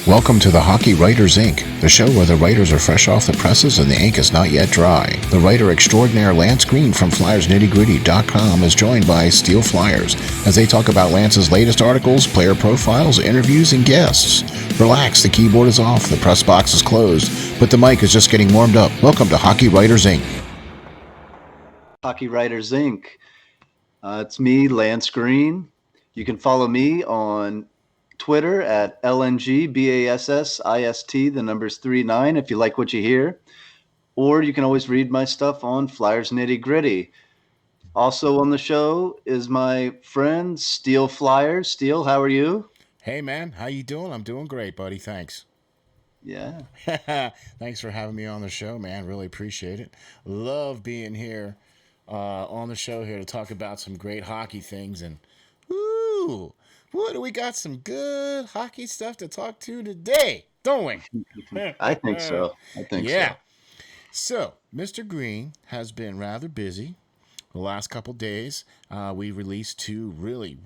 Welcome to the Hockey Writers Inc., the show where the writers are fresh off the presses and the ink is not yet dry. The Writer Extraordinaire Lance Green from FlyersNittyGritty.com is joined by SteelFlyers as they talk about Lance's latest articles, player profiles, interviews, and guests. Relax, the keyboard is off, the press box is closed, but the mic is just getting warmed up. Welcome to Hockey Writers Inc. Hockey Writers Inc. It's me, Lance Green. You can follow me on Twitter at LNGBASSIST, the number's 39, if you like what you hear. Or you can always read my stuff on Flyers Nitty Gritty. Also on the show is my friend SteelFlyers. Steel, how are you? Hey man, how you doing? I'm doing great, buddy. Thanks. Yeah. Thanks for having me on the show, man. Really appreciate it. Love being here on the show here to talk about some great hockey things. And woo, what do we got? Some good hockey stuff to talk to today, don't we? I think so. Yeah. So, Mr. Green has been rather busy the last couple days. We released two really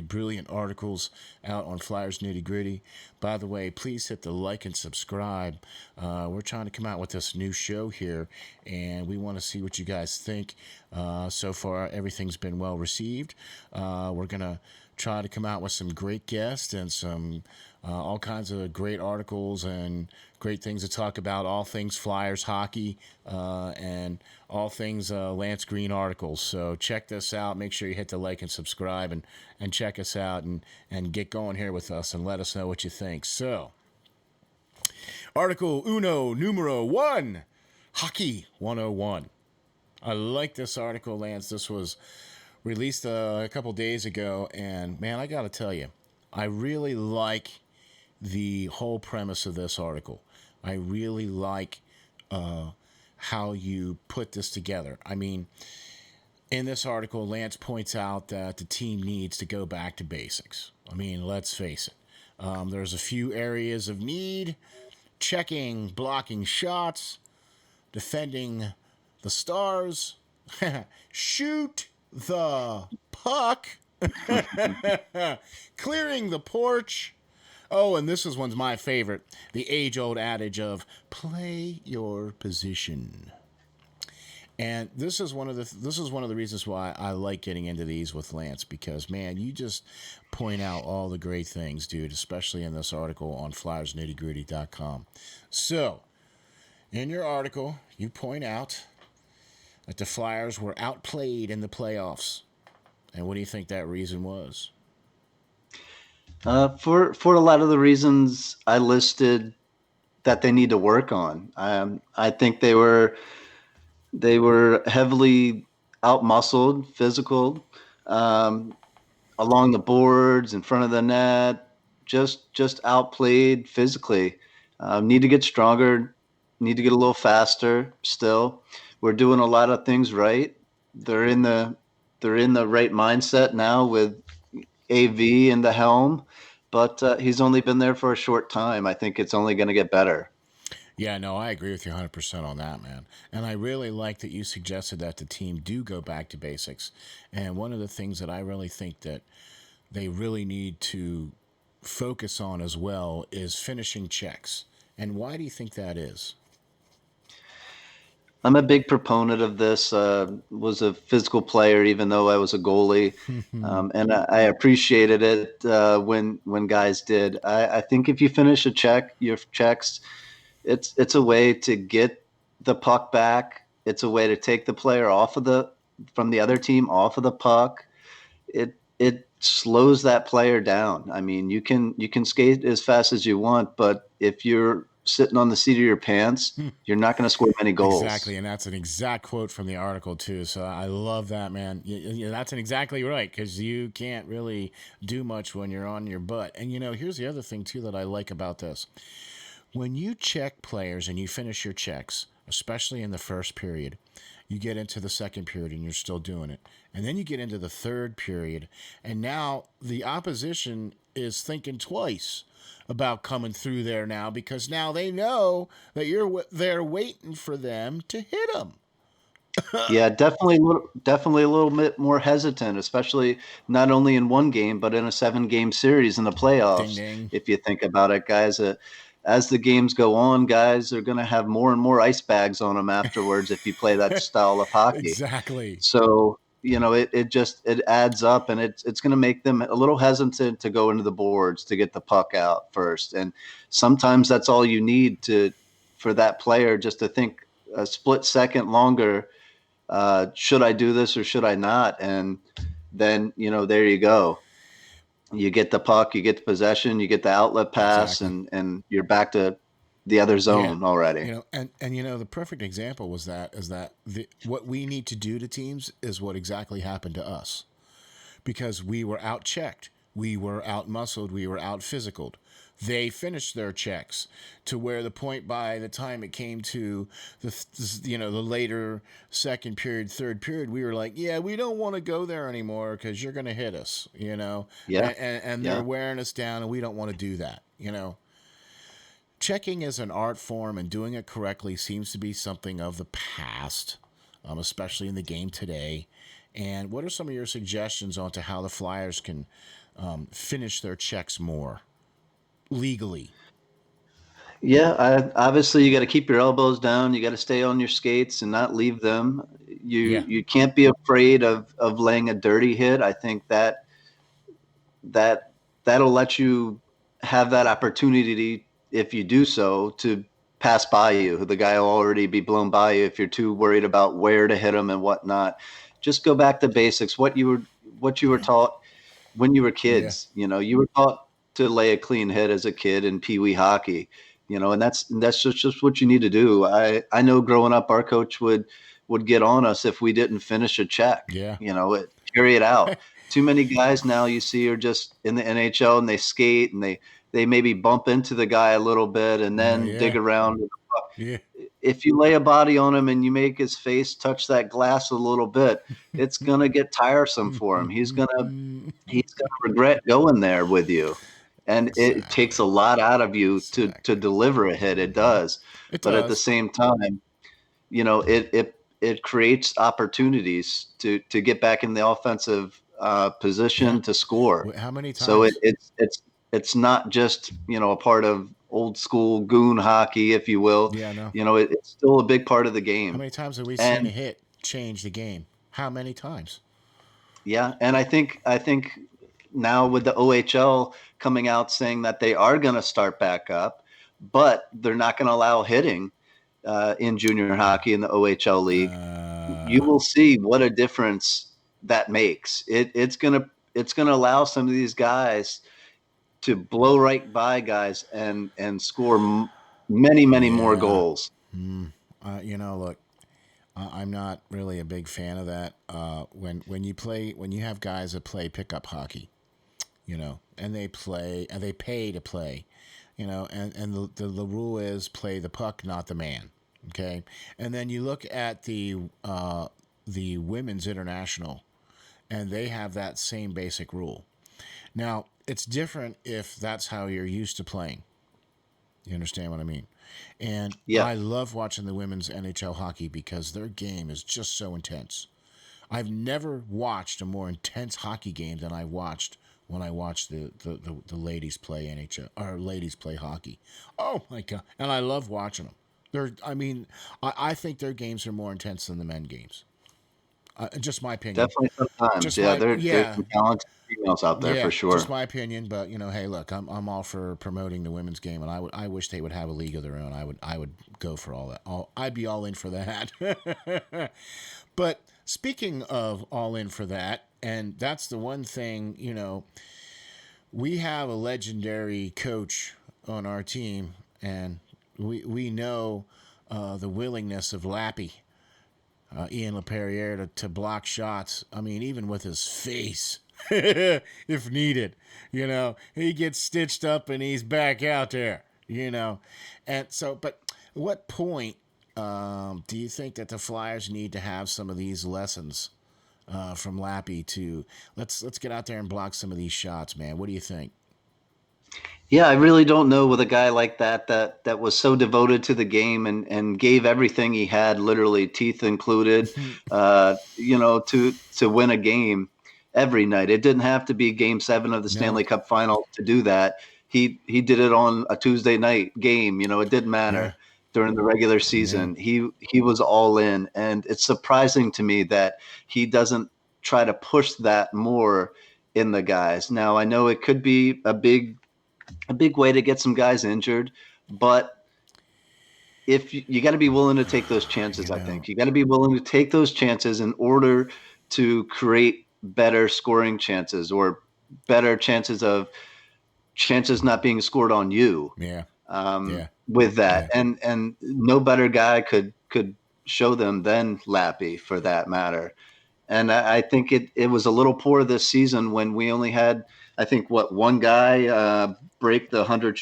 brilliant articles out on Flyers Nitty Gritty. By the way, please hit the like and subscribe. We're trying to come out with this new show here, and we want to see what you guys think. So far, everything's been well received. We're going to try to come out with some great guests and some all kinds of great articles and great things to talk about, all things Flyers hockey and all things Lance Green articles. So check this out. Make sure you hit the like and subscribe and check us out and get going here with us and let us know what you think. So, article uno numero one, Hockey 101. I like this article, Lance. This was released a couple days ago, and man, I got to tell you, I really like the whole premise of this article. I really like how you put this together. I mean, in this article, Lance points out that the team needs to go back to basics. I mean, let's face it. There's a few areas of need: checking, blocking shots, defending the Stars, shoot the puck, clearing the porch. Oh, and this one's my favorite, the age-old adage of play your position. And this is one of the reasons why I like getting into these with Lance, because man, you just point out all the great things, dude, especially in this article on FlyersNittyGritty.com. So, in your article, you point out that the Flyers were outplayed in the playoffs. And what do you think that reason was? For a lot of the reasons I listed that they need to work on. I think they were heavily outmuscled, physical, along the boards, in front of the net, just outplayed physically. Need to get stronger, need to get a little faster still. We're doing a lot of things right. They're in the right mindset now with AV in the helm, but he's only been there for a short time. I think it's only going to get better. Yeah, no, I agree with you 100% on that, man. And I really like that you suggested that the team do go back to basics. And one of the things that I really think that they really need to focus on as well is finishing checks. And why do you think that is? I'm a big proponent of this. Was a physical player, even though I was a goalie, and I appreciated it when guys did. I think if you finish your checks, it's a way to get the puck back. It's a way to take the player from the other team off of the puck. It slows that player down. I mean, you can skate as fast as you want, but if you're sitting on the seat of your pants, you're not going to score many goals. Exactly, and that's an exact quote from the article too. So I love that, man. That's exactly right, because you can't really do much when you're on your butt. And here's the other thing too that I like about this: when you check players and you finish your checks, especially in the first period, you get into the second period and you're still doing it, and then you get into the third period, and now the opposition is thinking twice about coming through there now, because now they know that you're there waiting for them to hit them. Yeah, definitely a little bit more hesitant, especially not only in one game, but in a 7 game series in the Ding playoffs. ding. If you think about it, guys, as the games go on, guys are going to have more and more ice bags on them afterwards if you play that style of hockey. Exactly. So, it adds up, and it's going to make them a little hesitant to go into the boards to get the puck out first. And sometimes that's all you need for that player just to think a split second longer, should I do this or should I not? And then, there you go. You get the puck, you get the possession, you get the outlet pass, Exactly. and you're back to the other Yeah. zone already. And the perfect example was that is that what we need to do to teams is what exactly happened to us, because we were out checked, we were out muscled, we were out physicaled. They finished their checks to where the point by the time it came to the later second period, third period, we were like, yeah, we don't want to go there anymore because you're going to hit us, Yeah. and they're Yeah. wearing us down, and we don't want to do that. Checking is an art form, and doing it correctly seems to be something of the past, especially in the game today. And what are some of your suggestions on to how the Flyers can finish their checks more legally? Yeah, obviously you got to keep your elbows down. You got to stay on your skates and not leave them. You Yeah, you can't be afraid of laying a dirty hit. I think that that'll let you have that opportunity, if you do so, to pass by you. The guy will already be blown by you if you're too worried about where to hit him and whatnot. Just go back to basics. What you were taught when you were yeah, kids. You were taught to lay a clean hit as a kid in Pee Wee hockey. And that's just what you need to do. I know growing up, our coach would get on us if we didn't finish a check. yeah, Carry it out. Too many guys now you see are just in the NHL, and they skate, and they maybe bump into the guy a little bit and then dig yeah, around. yeah. If you lay a body on him and you make his face touch that glass a little bit, it's gonna get tiresome for him. He's gonna regret going there with you. And it takes a Exactly, lot out of you to exactly. deliver a hit. It does. It But at the does. same time, it creates opportunities to get back in the offensive Yeah. position to score. How many So times? it's not just a part of old school goon hockey, if you will. Yeah, no. It's still a big part of the How game. many times have we seen a And hit change the game? How many times? yeah, and I think now with the OHL coming out saying that they are going to start back up, but they're not going to allow hitting in junior hockey in the OHL league. You Uh, will see what a difference that makes. It's gonna allow some of these guys to blow right by guys and score many more yeah. goals. Look, I'm not really a big fan of that. When you have guys that play pickup hockey, and they pay to play, and the rule is play the puck, not the man. Okay, and then you look at the women's international, and they have that same basic rule. Now it's different if that's how you're used to playing. You understand what I mean? And Yeah, I love watching the women's NHL hockey because their game is just so intense. I've never watched a more intense hockey game than I watched when I watched the ladies play NHL or ladies play hockey. Oh my god! And I love watching them. I think their games are more intense than the men games. Just my opinion. definitely sometimes. Just Yeah, my there's yeah some talented females out there yeah. for Just sure. my opinion. But hey, look, I'm all for promoting the women's game, and I wish they would have a league of their own. I would go for all that. I'd be all in for that. But speaking of all in for that, and that's the one thing, we have a legendary coach on our team, and we know the willingness of Lappy, Ian LaPerriere, to block shots. I mean, even with his face, if needed, he gets stitched up and he's back out there. And so, but what point do you think that the Flyers need to have some of these lessons from Lappy to let's get out there and block some of these shots, man? What do you think? Yeah, I really don't know with a guy like that was so devoted to the game and gave everything he had, literally teeth included, to win a game every night. It didn't have to be Game 7 of the No, Stanley Cup Final to do that. He did it on a Tuesday night game. It didn't yeah, matter during the regular yeah, season. He was all in, and it's surprising to me that he doesn't try to push that more in the guys. Now I know it could be a big way to get some guys injured, but if you got to be willing to take those you chances, I know, think you got to be willing to take those chances in order to create better scoring chances or better chances not being scored on you yeah, with that. yeah, And no better guy could show them than Lappy for that matter. And I think it was a little poor this season when we only had, I think, one guy break the 100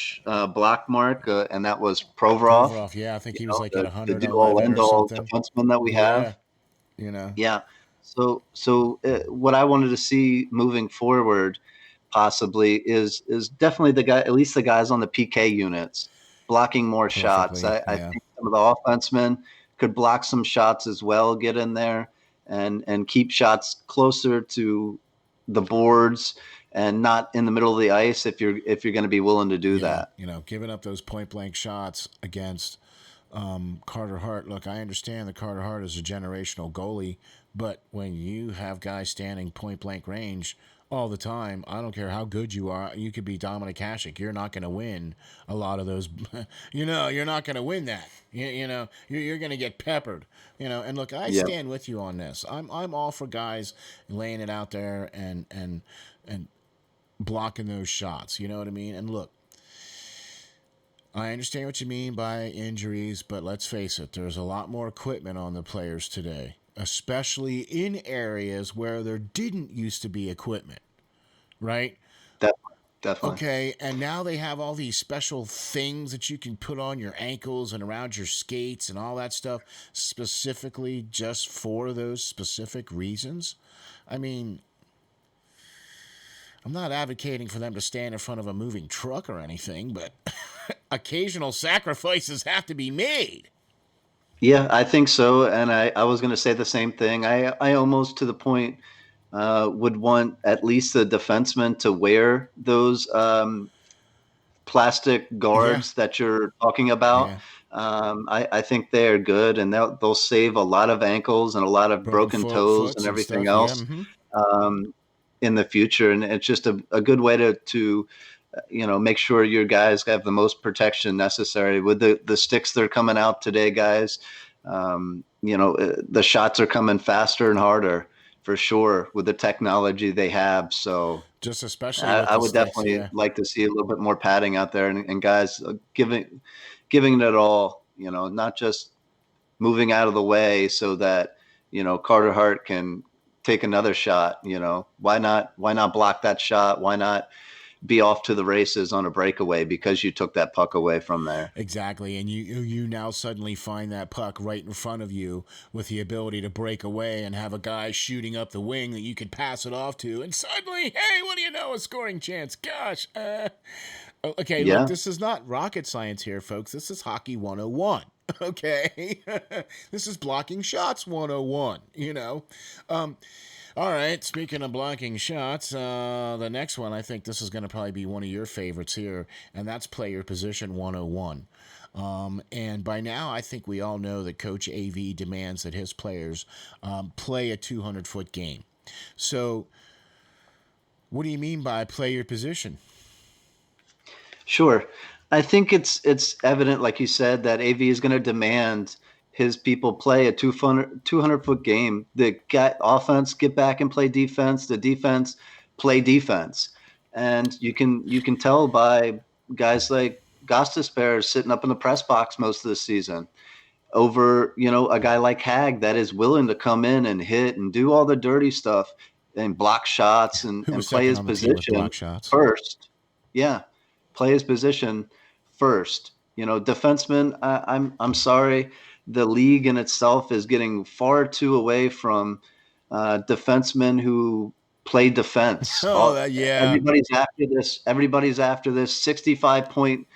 block mark, and that was Provorov, Provorov, yeah, I think he was like at the do all 111 end or all something. defenseman that we have. Yeah, you know, Yeah. So what I wanted to see moving forward possibly is definitely the guy, at least the guys on the PK units, blocking more shots. perfectly, I yeah. think some of the offensemen could block some shots as well, get in there and keep shots closer to the boards and not in the middle of the ice if you're going to be willing to do Yeah, that. giving up those point blank shots against Carter Hart. Look, I understand that Carter Hart is a generational goalie, but when you have guys standing point blank range all the time, I don't care how good you are. You could be Dominic Hasek. You're not going to win a lot of those. You're not going to win that. You're going to get peppered. And look, I Yeah. stand with you on this. I'm all for guys laying it out there and blocking those shots. You know what I mean? And look, I understand what you mean by injuries, but let's face it, there's a lot more equipment on the players today, especially in areas where there didn't used to be equipment, right? Definitely. Definitely. Okay, and now they have all these special things that you can put on your ankles and around your skates and all that stuff specifically just for those specific reasons. I mean, I'm not advocating for them to stand in front of a moving truck or anything, but occasional sacrifices have to be made. Yeah, I think so. And I was going to say the same thing. I almost to the point would want at least the defenseman to wear those plastic Yeah, guards that you're talking about. yeah. I think they are good, and they'll save a lot of ankles and a lot of Broken broken toes foots and and everything stuff. Yeah. else Mm-hmm. um, in the future. And it's just a good way to make sure your guys have the most protection necessary with the sticks that are coming out today, guys. The shots are coming faster and harder for sure with the technology they have. So Just especially with I the would sticks. definitely Yeah. like to see a little bit more padding out there and guys giving it all, not just moving out of the way so that, Carter Hart can take another shot. Why not block that shot? Why not be off to the races on a breakaway because you took that puck away from there? Exactly. And you now suddenly find that puck right in front of you with the ability to break away and have a guy shooting up the wing that you could pass it off to. And suddenly, hey, what do you know? A scoring chance. Gosh. Okay, look, Yeah. this is not rocket science here, folks. This is hockey 101. Okay. This is blocking shots 101. All right, speaking of blocking shots, the next one, I think this is going to probably be one of your favorites here, and that's player position 101. And by now, I think we all know that Coach AV demands that his players play a 200-foot game. So, what do you mean by play your position? Sure. I think it's evident, like you said, that AV is going to demand his people play a 200 foot game. The offense get back and play defense. The defense play defense, and you can tell by guys like Gostisbehere sitting up in the press box most of the season over a guy like Hag that is willing to come in and hit and do all the dirty stuff and block shots and, Who was and play second his on the team with position block shots? first. Yeah, play his position first. Defensemen. I'm sorry, the league in itself is getting far too away from defensemen who play defense. Oh, yeah. Everybody's after this 65-point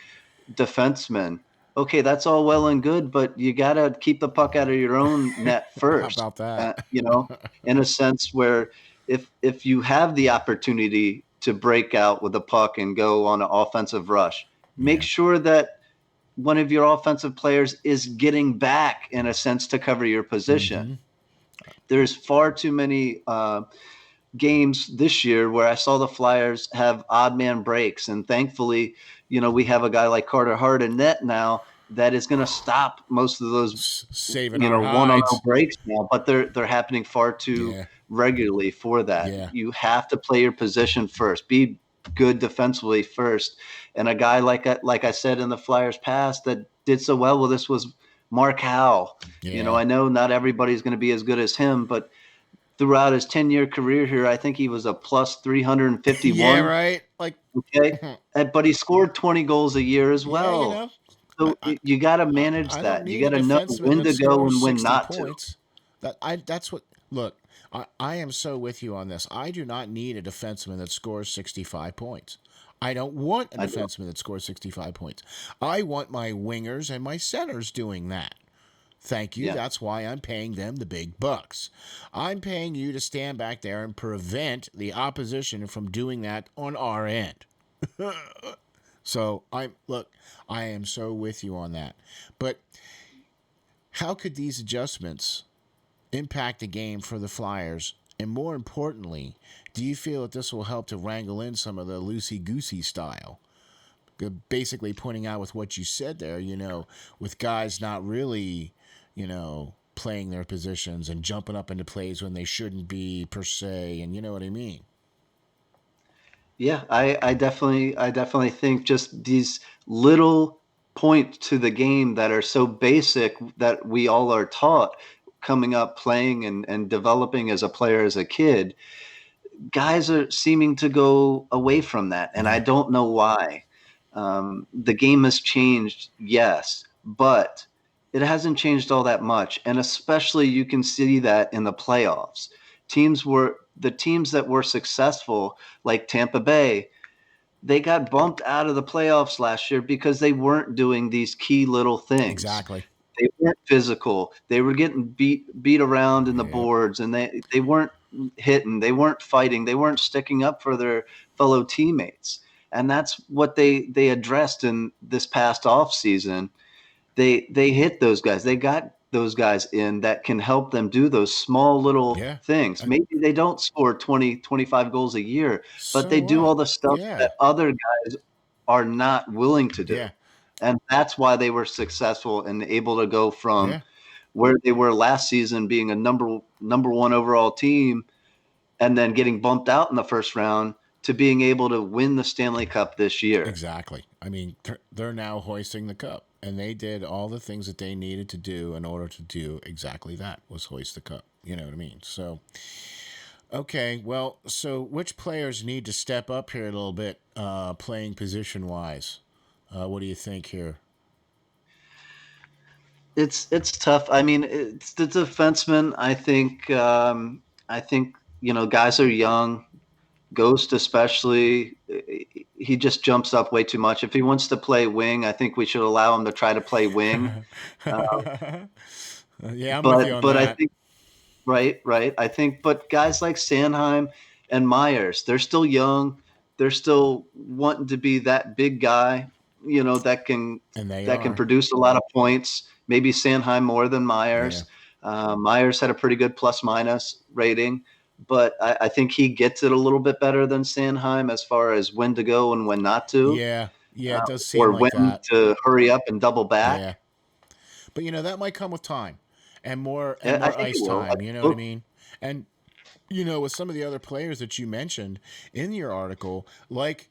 defenseman. Okay, that's all well and good, but you got to keep the puck out of your own net How first. about that? In a sense where if you have the opportunity to break out with the puck and go on an offensive rush, make Yeah. sure that one of your offensive players is getting back in a sense to cover your position. Mm-hmm. There's far too many games this year where I saw the Flyers have odd man breaks. And thankfully, we have a guy like Carter Hart in net now that is going to stop most of those, Saving our one-on-one hides. breaks now, but they're happening far too Yeah. regularly for that. Yeah. You have to play your position first. Be good defensively first. And a guy like I said in the Flyers past that did so well with this was Mark Howe. Yeah. I know not everybody's going to be as good as him, but throughout his 10-year career here, I think he was a plus Yeah, 351. right. Like, Okay. But he scored 20 goals a year as yeah, well. So you got to manage I don't that. You need a got to know defenseman when that to go scores and when 60 not to. points. That's what look, I am so with you on this. I do not need a defenseman that scores 65 points. I don't want a defenseman that scores 65 points. I want my wingers and my centers doing that. Thank you. Yeah. That's why I'm paying them the big bucks. I'm paying you to stand back there and prevent the opposition from doing that on our end. So I am so with you on that. But how could these adjustments impact the game for the Flyers? And more importantly, do you feel that this will help to wrangle in some of the loosey-goosey style? Basically pointing out with what you said there, with guys not really, playing their positions and jumping up into plays when they shouldn't be per se, and you know what I mean? Yeah, I definitely think just these little points to the game that are so basic that we all are taught coming up playing and developing as a player as a kid, guys are seeming to go away from that, and I Yeah. don't know why. The game has changed, yes, but it hasn't changed all that much, and especially you can see that in the playoffs. The teams that were successful, like Tampa Bay, they got bumped out of the playoffs last year because they weren't doing these key little things. Exactly. They weren't physical. They were getting beat around in the Yep. boards, and they weren't hitting. They weren't fighting. They weren't sticking up for their fellow teammates. And that's what they addressed in this past off season. They hit those guys. They got those guys in that can help them do those small little Yeah. things. Maybe they don't score 20, 25 goals a year, but So they do all what? the stuff Yeah. that other guys are not willing to do. Yeah. And that's why they were successful and able to go from Yeah. where they were last season being a number one overall team and then getting bumped out in the first round to being able to win the Stanley Cup this year. Exactly. I mean, they're now hoisting the cup, and they did all the things that they needed to do in order to do exactly that, was hoist the cup. You know what I mean? So, okay, well, so which players need to step up here a little bit, playing position wise? What do you think here? It's tough. I mean, it's the defenseman. I think guys are young. Ghost especially, he just jumps up way too much. If he wants to play wing, I think we should allow him to try to play wing. Uh, Yeah, I'm with you but on but I that. think right. I think but guys like Sanheim and Myers, they're still young. They're still wanting to be that big guy, that can And they that can are. produce a lot of points. Maybe Sanheim more than Yeah. Myers. Myers had a pretty good plus minus rating, but I think he gets it a little bit better than Sanheim as far as when to go and when not to, Yeah. Yeah, it does seem or like when that. to hurry up and double back. Yeah. But that might come with time and more I think ice it will. I time, you know what I hope. mean? And with some of the other players that you mentioned in your article, like,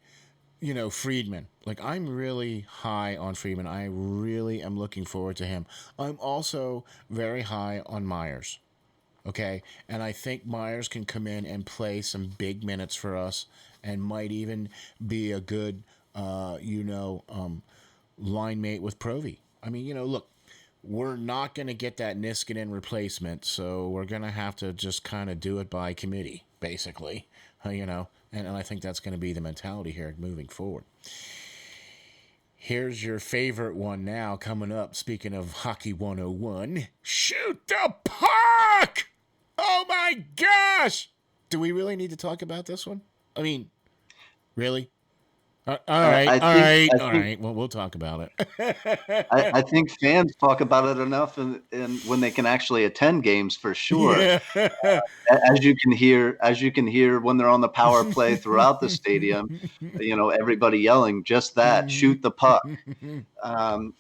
Friedman. Like, I'm really high on Friedman. I really am looking forward to him. I'm also very high on Myers. Okay? And I think Myers can come in and play some big minutes for us and might even be a good, line mate with Provy. I mean, look, we're not going to get that Niskanen replacement, so we're going to have to just kind of do it by committee, basically, and I think that's going to be the mentality here moving forward. Here's your favorite one now coming up. Speaking of Hockey 101, shoot the puck! Oh my gosh! Do we really need to talk about this one? I mean, really? All right, I all think right, I all think right. Well, we'll talk about I it. think fans talk about it enough, and when they can actually attend games for sure. Yeah. As you can hear when they're on the power play throughout the stadium, everybody yelling just that, shoot the puck. Um,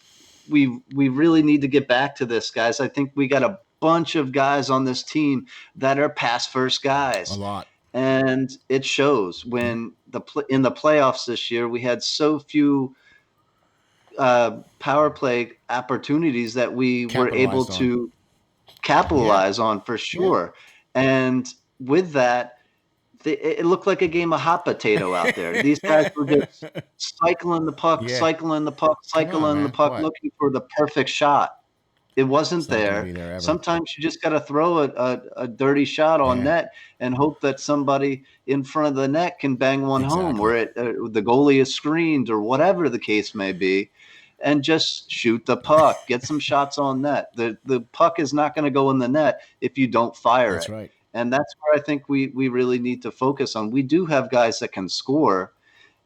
we really need to get back to this, guys. I think we got a bunch of guys on this team that are pass first A guys, lot. and it shows Yeah. when in the playoffs this year we had so few power play opportunities that we were able Capitalized on. to Yeah. capitalize on for Yeah. sure. And with that, it looked like a game of hot potato out there. These guys were just cycling the puck, Yeah. cycling the puck, Come on, cycling the man. puck, What? looking for the perfect shot. It It's wasn't not going to there. be there ever. Sometimes you just got to throw a dirty shot on Yeah. net and hope that somebody in front of the net can bang one home, Exactly. where the goalie is screened or whatever the case may be, and just shoot the puck, get some shots on net. The puck is not going to go in the net if you don't fire That's it, right. and that's where I think we really need to focus on. We do have guys that can score.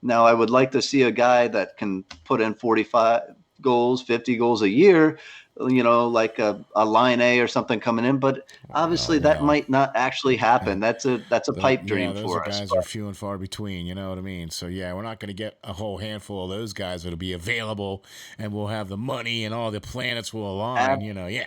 Now, I would like to see a guy that can put in 45 goals, 50 goals a year, like a line A or something coming in. But obviously, that Well, might not actually happen. That's a pipe yeah, dream those are for us. guys are few and far between. You know what I mean? So yeah, we're not going to get a whole handful of those guys that'll be available, and we'll have the money and all the planets will align. But Yeah.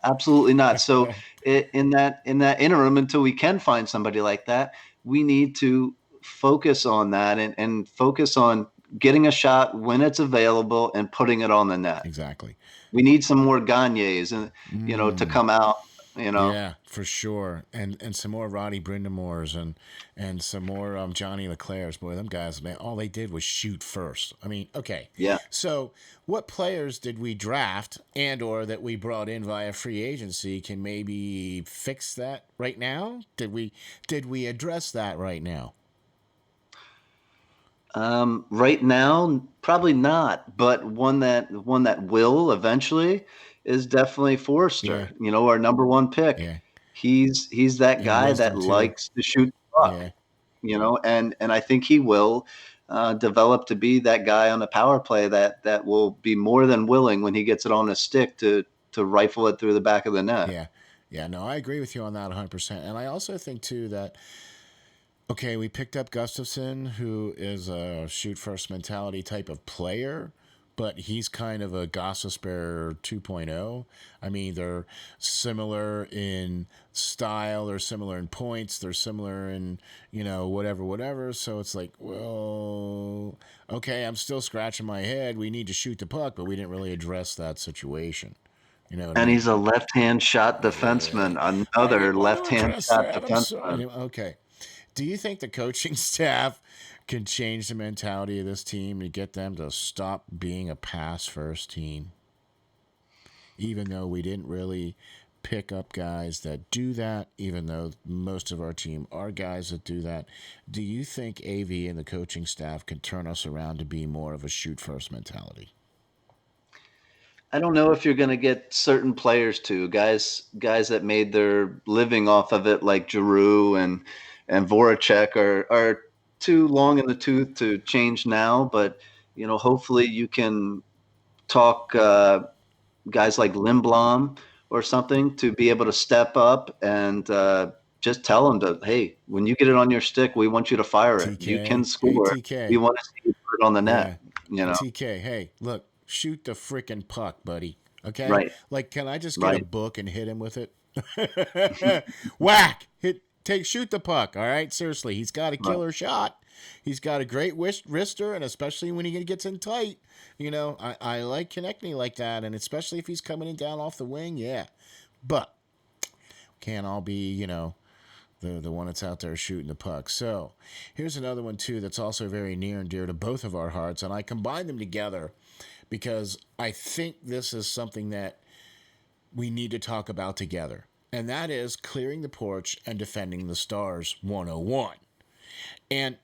absolutely not. So in that interim, until we can find somebody like that, we need to focus on that and focus on getting a shot when it's available and putting it on the net. Exactly. We need some more Gagnes and to Mm. come out. Yeah, for sure, and some more Roddy Brindamores and some more Johnny Leclerc's. Boy, them guys, man, all they did was shoot first. I mean, okay, Yeah. so what players did we draft and or that we brought in via free agency can maybe fix that right now? Did we address that right now? Right now, probably not, but one that will eventually is definitely Yeah, Forrester. Our number one pick. yeah, He's that and guy wisdom that too. likes to shoot the puck. Yeah, And I think he will develop to be that guy on the power play that will be more than willing when he gets it on his stick to rifle it through the back of the net. yeah, yeah. No, I agree with you on that 100%. And I also think too that okay, we picked up Gustafson, who is a shoot first mentality type of player, but he's kind of a Gossesbear 2.0. I mean, they're similar in style, they're similar in points, they're similar in, whatever, whatever. So it's like, well, okay, I'm still scratching my head. We need to shoot the puck, but we didn't really address that situation. You know what I And mean? he's a left-hand shot defenseman, I another didn't want to left-hand address shot that. I'm defenseman. sorry. Okay. Do you think the coaching staff can change the mentality of this team to get them to stop being a pass first team? Even though we didn't really pick up guys that do that, even though most of our team are guys that do that, do you think AV and the coaching staff can turn us around to be more of a shoot first mentality? I don't know if you're going to get certain players to guys that made their living off of it, like Giroux and Voracek, are too long in the tooth to change now. But hopefully you can talk guys like Lindblom or something to be able to step up and just tell them to, hey, when you get it on your stick, we want you to fire it. You can TK. Hey, score. We TK. want to see you put it on the Yeah. net. You know, TK, hey, look, shoot the freaking puck, buddy. Okay? right, Like, can I just get a right. book and hit him with it? Whack! Shoot the puck, all right? Seriously, he's got a Right. killer shot. He's got a great wrister, and especially when he gets in tight. I like connecting like that, and especially if he's coming in down off the wing, yeah. But can't all be, the one that's out there shooting the puck. So here's another one too that's also very near and dear to both of our hearts, and I combine them together because I think this is something that we need to talk about together. and that is clearing the porch and defending the Stars 101. And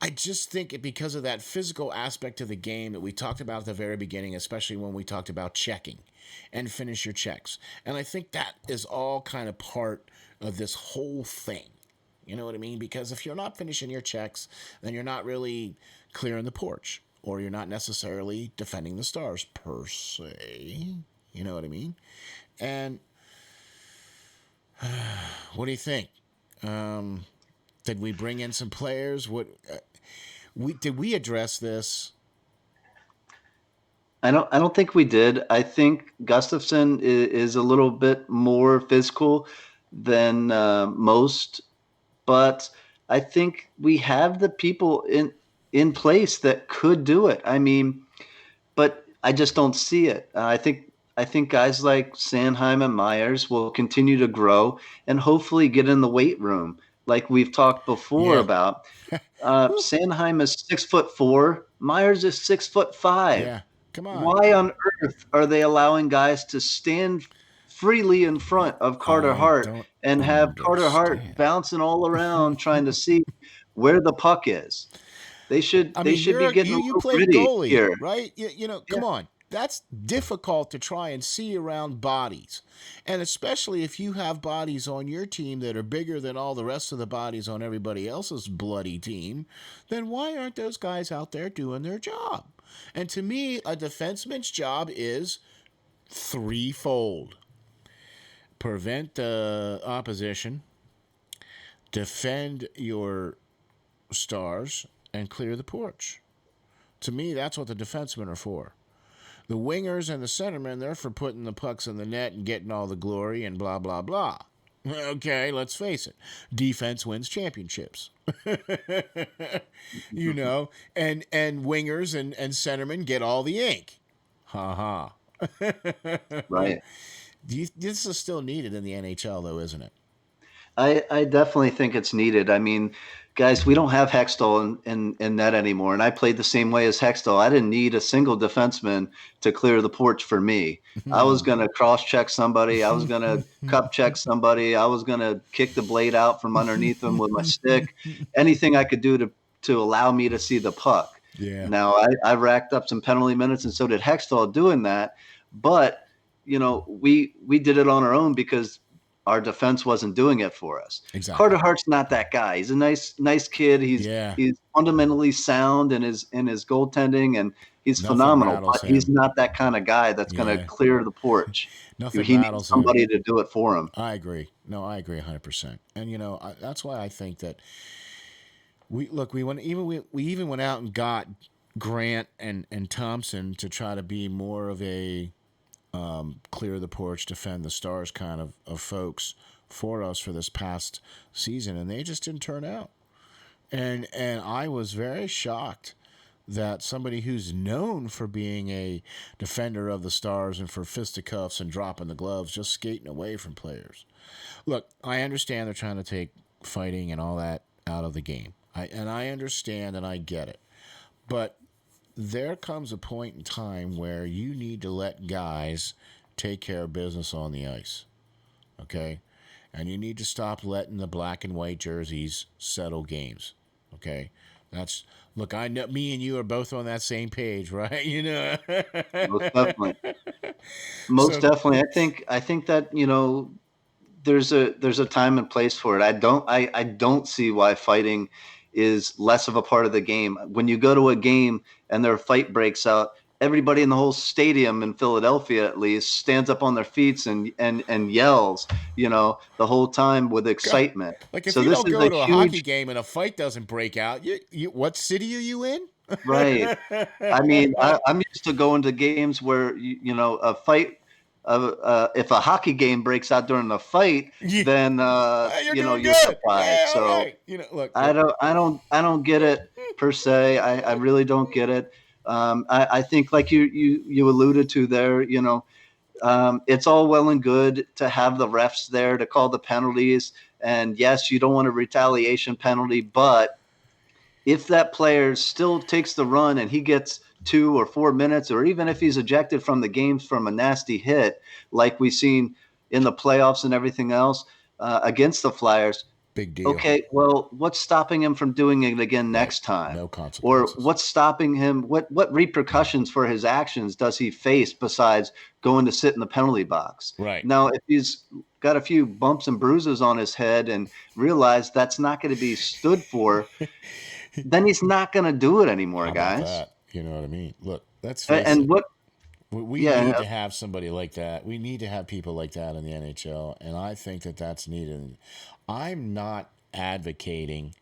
I just think because of that physical aspect of the game that we talked about at the very beginning, especially when we talked about checking and finish your checks. And I think that is all kind of part of this whole thing. You know what I mean? Because if you're not finishing your checks, then you're not really clearing the porch, or you're not necessarily defending the Stars per se. You know what I mean? And what do you think? Did we bring in some players? Did we address this? I don't think we did. I think Gustafson is a little bit more physical than most, but I think we have the people in place that could do it. I mean, but I just don't see it. I think guys like Sanheim and Myers will continue to grow and hopefully get in the weight room, like we've talked before Yeah. about. Sanheim is 6'4". Myers is 6'5". Yeah. Come on. Why on earth are they allowing guys to stand freely in front of Carter I Hart don't and have Carter Hart understand. bouncing all around trying to see where the puck is? They should I they mean, should be getting a you little played gritty goalie, here. right? Yeah. Come on. That's difficult to try and see around bodies. And especially if you have bodies on your team that are bigger than all the rest of the bodies on everybody else's bloody team, then why aren't those guys out there doing their job? And to me, a defenseman's job is threefold: prevent the opposition, defend your Stars, and clear the porch. To me, that's what the defensemen are for. The wingers and the centermen, they're for putting the pucks in the net and getting all the glory and blah, blah, blah. Okay, let's face it. Defense wins championships. And wingers and centermen get all the ink. Ha ha. Right. This is still needed in the NHL, though, isn't it? I definitely think it's needed. I mean, guys, we don't have Hextall in net anymore, and I played the same way as Hextall. I didn't need a single defenseman to clear the porch for me. I was going to cross-check somebody. I was going to cup-check somebody. I was going to kick the blade out from underneath them with my stick. Anything I could do to allow me to see the puck. Yeah. Now, I racked up some penalty minutes, and so did Hextall doing that. But, we did it on our own because our defense wasn't doing it for us. Exactly. Carter Hart's not that guy. He's a nice kid. He's fundamentally sound in his goaltending, and he's Nothing phenomenal. rattles But him. he's not that kind of guy that's going to clear the porch. Nothing He needs rattles somebody him. to do it for him. I agree. No, I agree 100%. And that's why I think that we even went out and got Grant and Thompson to try to be more of a clear the porch, defend the Stars kind of folks for us for this past season, and they just didn't turn out. And I was very shocked that somebody who's known for being a defender of the Stars and for fisticuffs and dropping the gloves, just skating away from players. Look, I understand they're trying to take fighting and all that out of the game. I understand and I get it. But there comes a point in time where you need to let guys take care of business on the ice. Okay? And you need to stop letting the black and white jerseys settle games. Okay? Look, I know me and you are both on that same page, right? Most definitely. Most definitely. I think that, there's a time and place for it. I don't see why fighting is less of a part of the game. When you go to a game and their fight breaks out, everybody in the whole stadium in Philadelphia, at least, stands up on their feet and yells, the whole time with excitement. Like if So you this don't is go a to a huge hockey game and a fight doesn't break out, what city are you in? right. I mean, I'm used to going to games where a fight. If a hockey game breaks out during the fight, Yeah. then You're doing you're good. surprised. Yeah, all So right. Look. I don't get it per se. I really don't get it. I think like you alluded to there, it's all well and good to have the refs there to call the penalties. And yes, you don't want a retaliation penalty, but if that player still takes the run and he gets 2 or 4 minutes, or even if he's ejected from the games from a nasty hit, like we've seen in the playoffs and everything else against the Flyers. Big deal. Okay, well, what's stopping him from doing it again Right. next time? No Or consequences. what's stopping him? What repercussions for his actions does he face besides going to sit in the penalty box? Right. Now, if he's got a few bumps and bruises on his head and realize that's not going to be stood for, then he's not going to do it anymore, How about guys. that? You know what I mean? Look, let's face And it. what? We need Yeah, to have somebody like that. We need to have people like that in the NHL, and I think that that's needed. I'm not advocating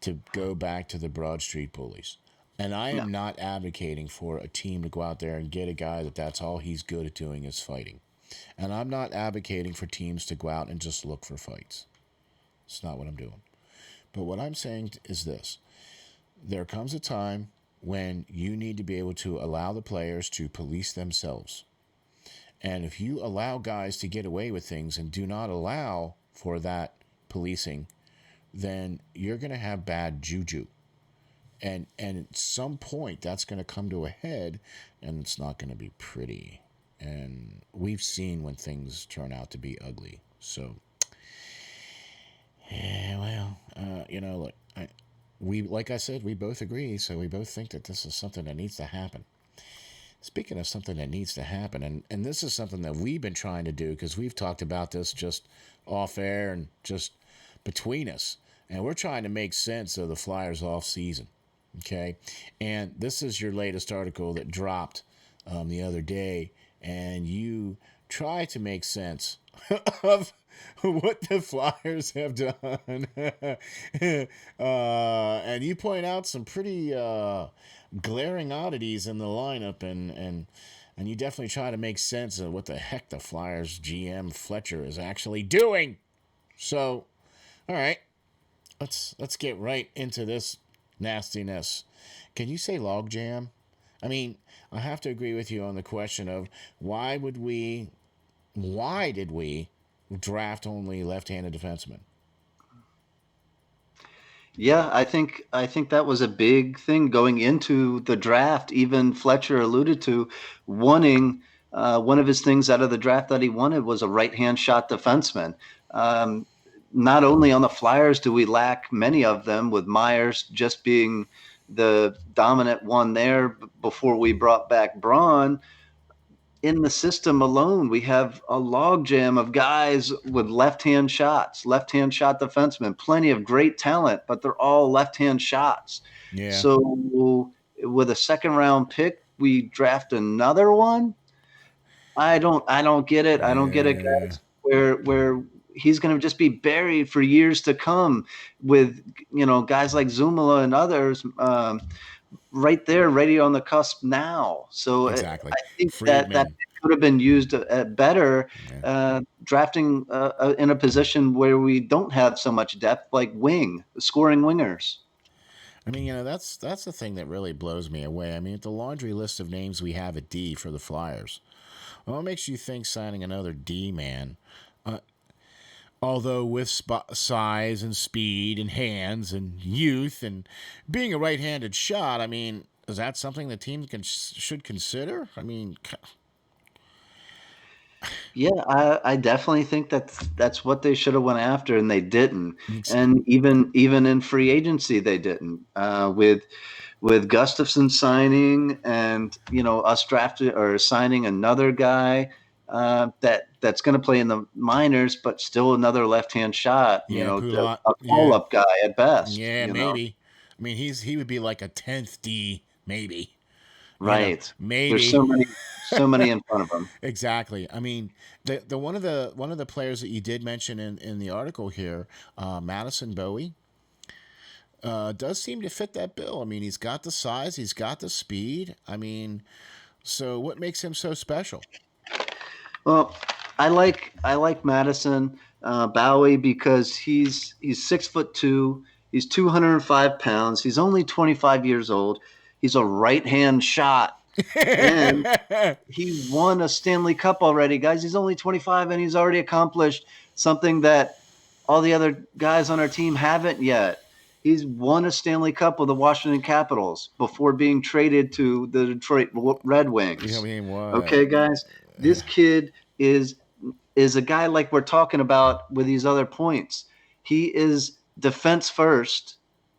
to go back to the Broad Street bullies, and I no, am not advocating for a team to go out there and get a guy that's all he's good at doing is fighting. And I'm not advocating for teams to go out and just look for fights. It's not what I'm doing. But what I'm saying is this: there comes a time when you need to be able to allow the players to police themselves. And if you allow guys to get away with things and do not allow for that policing, then you're going to have bad juju. And at some point, that's going to come to a head, and it's not going to be pretty. And we've seen when things turn out to be ugly. So, yeah, well, look, we like I said, we both agree. So we both think that this is something that needs to happen. Speaking of something that needs to happen, and this is something that we've been trying to do because we've talked about this just off air and just between us, and we're trying to make sense of the Flyers off season. Okay, and this is your latest article that dropped the other day, and you try to make sense of what the Flyers have done. And you point out some pretty glaring oddities in the lineup, and you definitely try to make sense of what the heck the Flyers GM Fletcher is actually doing. So, all right, let's get right into this nastiness. Can you say logjam? I mean, I have to agree with you on the question of why did we draft only left-handed defensemen? yeah, I think that was a big thing going into the draft. Even Fletcher alluded to wanting one of his things out of the draft that he wanted was a right-hand shot defenseman. Um, Not only on the Flyers do we lack many of them, with Myers just being the dominant one there before we brought back Braun. In the system alone, we have a logjam of guys with left-hand shots, left-hand shot defensemen, plenty of great talent, but they're all left-hand shots. Yeah. So with a second round pick, we draft another one. I don't get it. I don't get it, Yeah. guys. Where he's going to just be buried for years to come with guys like Zumala and others. Right there, ready on the cusp now. So Exactly. I think that Friedman. could have been used better, Yeah. drafting in a position where we don't have so much depth, like scoring wingers. I mean, that's the thing that really blows me away. I mean, the laundry list of names we have at D for the Flyers. Well, what makes you think signing another D man? Although with size and speed and hands and youth and being a right-handed shot, I mean, is that something the team should consider? I mean, Yeah, I definitely think that's what they should have went after, and they didn't. And even in free agency, they didn't. With Gustafson signing, and us drafting or signing another guy that's going to play in the minors, but still another left-hand shot. yeah, Pulot. A Yeah, call-up guy at best. yeah, maybe. I mean, he would be like a 10th D, maybe. Right. There's Maybe. so many in front of him. Exactly. I mean, the one of the players that you did mention in the article here, Madison Bowie, does seem to fit that bill. I mean, he's got the size, he's got the speed. I mean, so what makes him so special? Well, I like Madison Bowie because he's 6'2". He's 205 pounds. He's only 25 years old. He's a right hand shot, and he won a Stanley Cup already, guys. He's only 25, and he's already accomplished something that all the other guys on our team haven't yet. He's won a Stanley Cup with the Washington Capitals before being traded to the Detroit Red I Wings. mean, what? Okay, guys, this kid is is a guy like we're talking about with these other points. He is defense first,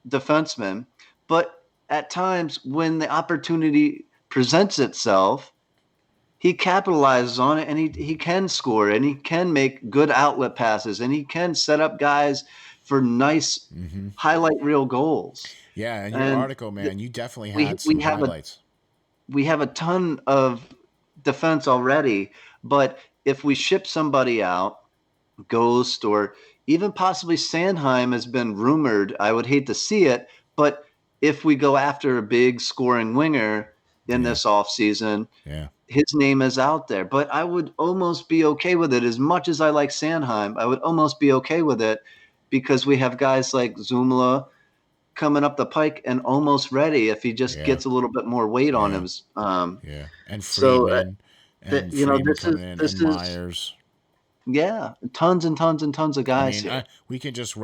defenseman, but at times when the opportunity presents itself, he capitalizes on it and he can score and he can make good outlet passes and he can set up guys for nice highlight reel goals. Yeah, in your And article, man, you definitely we had we some have a highlights. we have a ton of defense already, but if we ship somebody out, Ghost, or even possibly Sandheim has been rumored. I would hate to see it, but if we go after a big scoring winger in Yeah. this offseason, Yeah. his name is out there. But I would almost be okay with it. As much as I like Sandheim, I would almost be okay with it because we have guys like Zumla coming up the pike and almost ready if he just Yeah. gets a little bit more weight on Yeah. him. Yeah. And So Friedman. And you know, Friedman coming in. this And is Myers. yeah, tons and tons and tons of I guys mean, here. we can just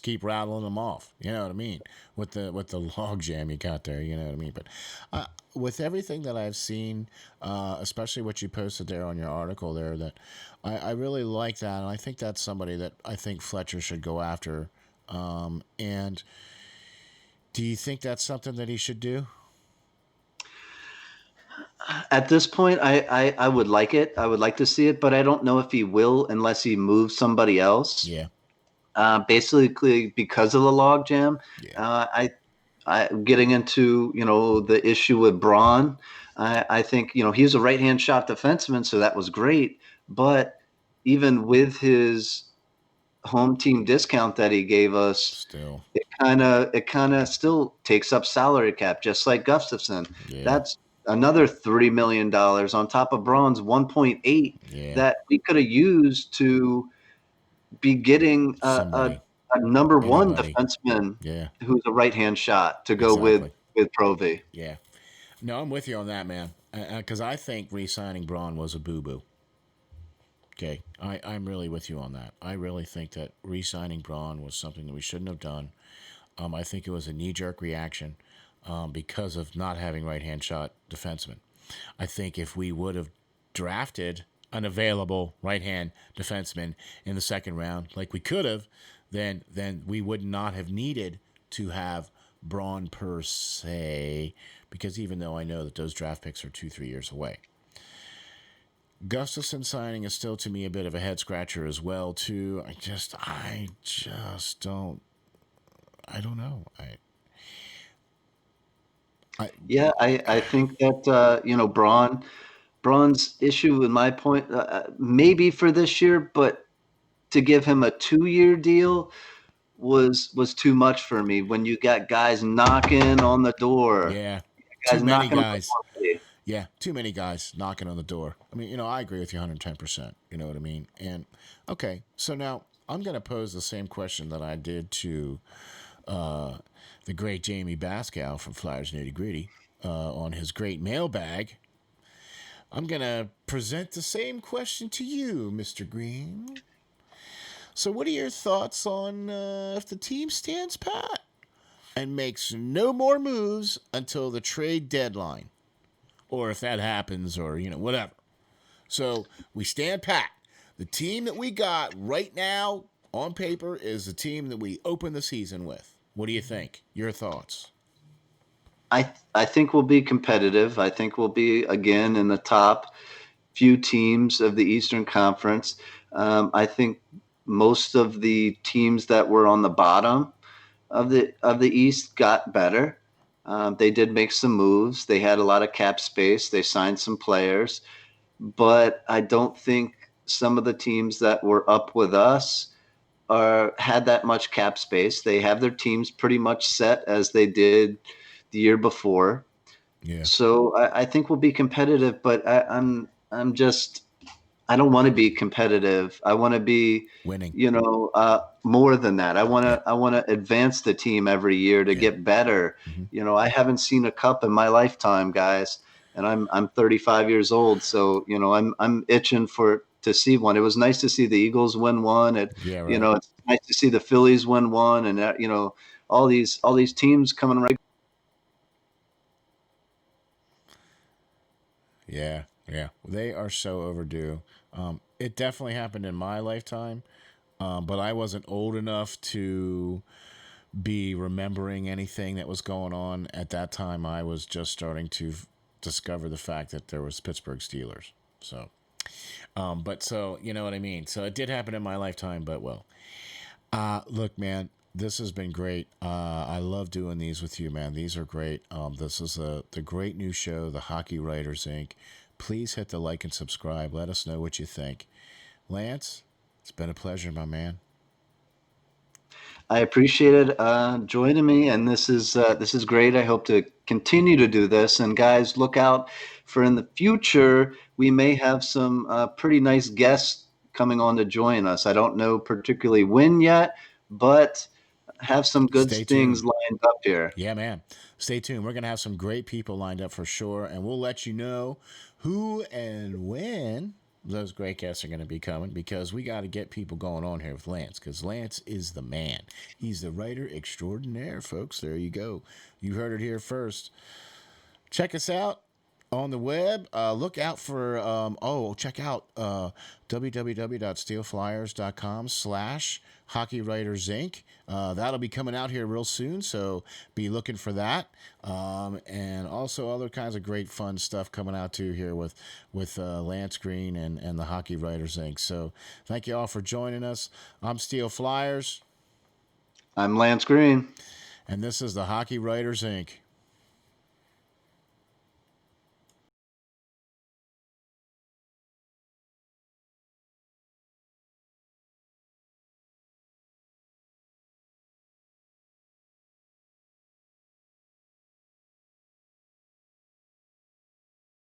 keep rattling them off. You know what I mean? With the log jam you got there. You know what I mean? But with everything that I've seen, especially what you posted there on your article there, that I really like that, and I think that's somebody that I think Fletcher should go after. And do you think that's something that he should do? At this point, I would like it. I would like to see it, but I don't know if he will unless he moves somebody else. Yeah. Basically, because of the log jam, Yeah. I getting into the issue with Braun. I think he's a right hand shot defenseman, so that was great. But even with his home team discount that he gave us, Still. it kind of still takes up salary cap, just like Gustafson. Yeah. That's another $3 million on top of Braun's 1.8 Yeah. that we could have used to be getting Somebody. a number one Anybody. defenseman Yeah. who's a right hand shot to go Exactly. with Provy. Yeah. No, I'm with you on that, man. Because I think re-signing Braun was a boo-boo. Okay, I'm really with you on that. I really think that re-signing Braun was something that we shouldn't have done. I think it was a knee-jerk reaction because of not having right-hand shot defensemen. I think if we would have drafted an available right-hand defenseman in the second round, like we could have, then we would not have needed to have Braun per se, because even though I know that those draft picks are 2-3 years away. Gustafson signing is still to me a bit of a head scratcher as well too. I just don't know. Yeah, I think that Braun's issue in my point maybe for this year, but to give him a 2-year deal was too much for me. When you got guys knocking on the door, Yeah, too guys many knocking on the guys. door. Yeah, too many guys knocking on the door. I mean, I agree with you 110%. You know what I mean? And okay, so now I'm going to pose the same question that I did to the great Jamie Baskow from Flyers Nitty Gritty on his great mailbag. I'm going to present the same question to you, Mr. Green. So, what are your thoughts on if the team stands pat and makes no more moves until the trade deadline? Or if that happens, or, whatever. So, we stand pat. The team that we got right now on paper is the team that we open the season with. What do you think? Your thoughts? I think we'll be competitive. I think we'll be again in the top few teams of the Eastern Conference. I think most of the teams that were on the bottom of the East got better. They did make some moves. They had a lot of cap space. They signed some players, but I don't think some of the teams that were up with us had that much cap space. They have their teams pretty much set as they did the year before. Yeah. So I think we'll be competitive, but I'm just I don't want to be competitive. I want to be, Winning. more than that. I want Yeah. to I want to advance the team every year to Yeah. get better. Mm-hmm. I haven't seen a cup in my lifetime, guys, and I'm 35 years old, so I'm itching to see one. It was nice to see the Eagles win one. Yeah, right. It's nice to see the Phillies win one, and all these teams coming right. Yeah. Yeah, they are so overdue. It definitely happened in my lifetime, but I wasn't old enough to be remembering anything that was going on at that time. I was just starting to discover the fact that there was Pittsburgh Steelers. So, but so you know what I mean. So it did happen in my lifetime, but well, look, man, this has been great. I love doing these with you, man. These are great. This is the great new show, the Hockey Writers Inc. Please hit the like and subscribe. Let us know what you think. Lance, it's been a pleasure, my man. I appreciated joining me, and this is great. I hope to continue to do this. And guys, look out for in the future. We may have some pretty nice guests coming on to join us. I don't know particularly when yet, but have some good Stay things tuned. lined up here. Yeah, man. Stay tuned. We're going to have some great people lined up for sure, and we'll let you know who and when those great guests are going to be coming because we got to get people going on here with Lance because Lance is the man. He's the writer extraordinaire, folks. There you go. You heard it here first. Check us out on the web. Look out for, check out www.steelflyers.com/Hockey Writers Inc. That'll be coming out here real soon, so be looking for that. And also other kinds of great fun stuff coming out too here with Lance Green and the Hockey Writers Inc. So thank you all for joining us. I'm Steel Flyers, I'm Lance Green. and this is the Hockey Writers Inc.